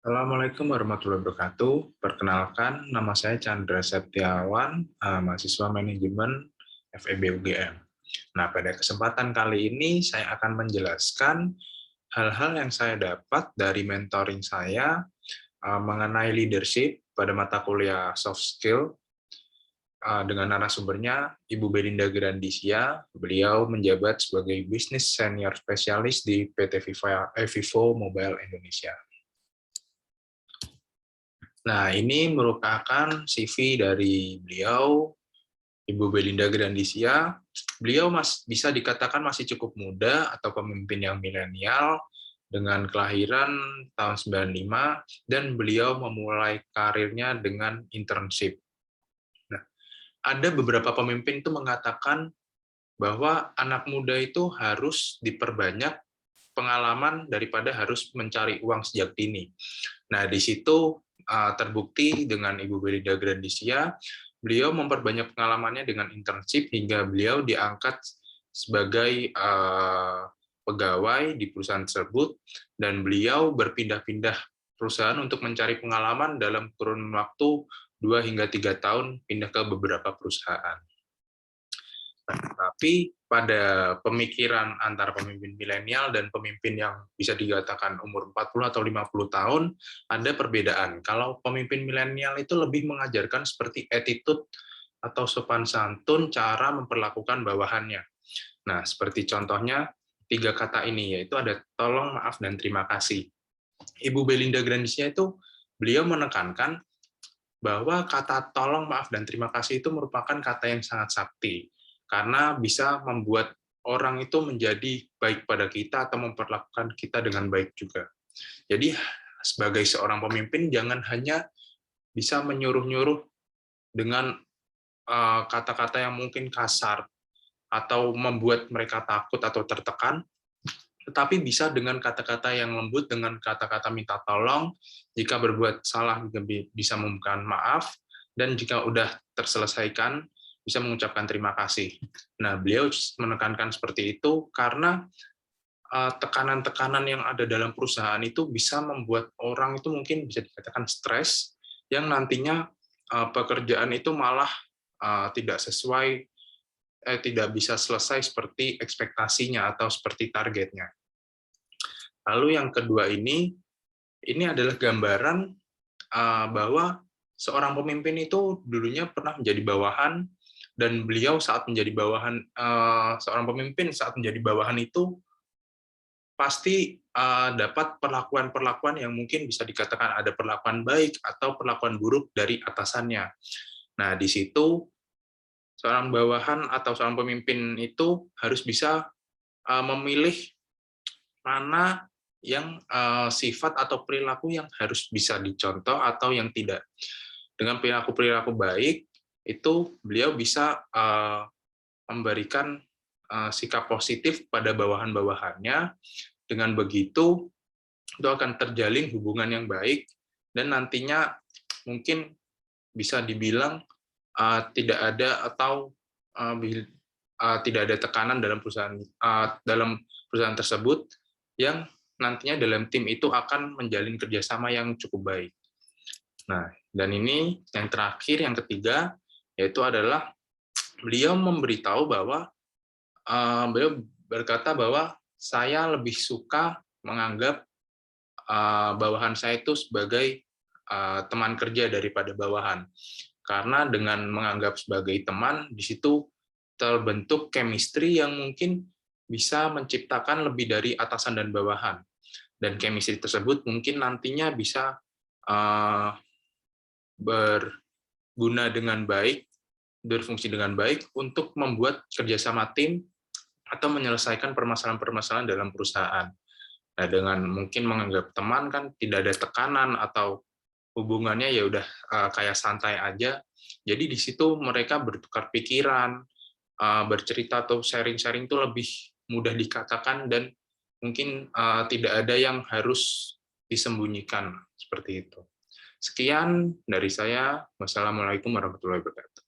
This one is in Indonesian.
Assalamualaikum warahmatullahi wabarakatuh. Perkenalkan, nama saya Chandra Septiawan, mahasiswa manajemen FEB UGM. Nah, pada kesempatan kali ini saya akan menjelaskan hal-hal yang saya dapat dari mentoring saya mengenai leadership pada mata kuliah soft skill dengan narasumbernya Ibu Belinda Grandisia. Beliau menjabat sebagai Business Senior Specialist di PT Vivo Mobile Indonesia. Nah, ini merupakan CV dari beliau, Ibu Belinda Grandisia. Beliau bisa dikatakan masih cukup muda atau pemimpin yang milenial dengan kelahiran tahun 95 dan beliau memulai karirnya dengan internship. Nah, ada beberapa pemimpin itu mengatakan bahwa anak muda itu harus diperbanyak pengalaman daripada harus mencari uang sejak dini. Nah, di situ terbukti dengan Ibu Belinda Grandisia, beliau memperbanyak pengalamannya dengan internship hingga beliau diangkat sebagai pegawai di perusahaan tersebut, dan beliau berpindah-pindah perusahaan untuk mencari pengalaman dalam kurun waktu 2 hingga 3 tahun pindah ke beberapa perusahaan. Tapi pada pemikiran antara pemimpin milenial dan pemimpin yang bisa dikatakan umur 40 atau 50 tahun, ada perbedaan. Kalau pemimpin milenial itu lebih mengajarkan seperti attitude atau sopan santun cara memperlakukan bawahannya. Nah, seperti contohnya 3 kata ini, yaitu ada tolong, maaf, dan terima kasih. Ibu Belinda Grandisia itu beliau menekankan bahwa kata tolong, maaf, dan terima kasih itu merupakan kata yang sangat sakti, karena bisa membuat orang itu menjadi baik pada kita atau memperlakukan kita dengan baik juga. Jadi, sebagai seorang pemimpin, jangan hanya bisa menyuruh-nyuruh dengan kata-kata yang mungkin kasar, atau membuat mereka takut atau tertekan, tetapi bisa dengan kata-kata yang lembut, dengan kata-kata minta tolong, jika berbuat salah bisa memohon maaf, dan jika udah terselesaikan, bisa mengucapkan terima kasih. Nah, beliau menekankan seperti itu karena tekanan-tekanan yang ada dalam perusahaan itu bisa membuat orang itu mungkin bisa dikatakan stres, yang nantinya pekerjaan itu malah tidak sesuai, tidak bisa selesai seperti ekspektasinya atau seperti targetnya. Lalu yang kedua ini adalah gambaran bahwa seorang pemimpin itu dulunya pernah menjadi bawahan, dan beliau saat menjadi bawahan, seorang pemimpin saat menjadi bawahan itu pasti dapat perlakuan-perlakuan yang mungkin bisa dikatakan ada perlakuan baik atau perlakuan buruk dari atasannya. Nah, di situ seorang bawahan atau seorang pemimpin itu harus bisa memilih mana yang sifat atau perilaku yang harus bisa dicontoh atau yang tidak. Dengan perilaku-perilaku baik, itu beliau bisa memberikan sikap positif pada bawahan-bawahannya. Dengan begitu, itu akan terjalin hubungan yang baik, dan nantinya mungkin bisa dibilang tidak ada atau tidak ada tekanan dalam perusahaan tersebut, yang nantinya dalam tim itu akan menjalin kerjasama yang cukup baik. Nah, dan ini yang terakhir, yang ketiga, yaitu adalah beliau memberitahu bahwa beliau berkata bahwa saya lebih suka menganggap bawahan saya itu sebagai teman kerja daripada bawahan. Karena dengan menganggap sebagai teman, di situ terbentuk chemistry yang mungkin bisa menciptakan lebih dari atasan dan bawahan. Dan chemistry tersebut mungkin nantinya bisa berguna dengan baik, berfungsi dengan baik untuk membuat kerjasama tim atau menyelesaikan permasalahan-permasalahan dalam perusahaan. Nah, dengan mungkin menganggap teman kan tidak ada tekanan atau hubungannya ya udah kayak santai aja. Jadi di situ mereka bertukar pikiran, bercerita atau sharing-sharing itu lebih mudah dikatakan, dan mungkin tidak ada yang harus disembunyikan seperti itu. Sekian dari saya. Wassalamualaikum warahmatullahi wabarakatuh.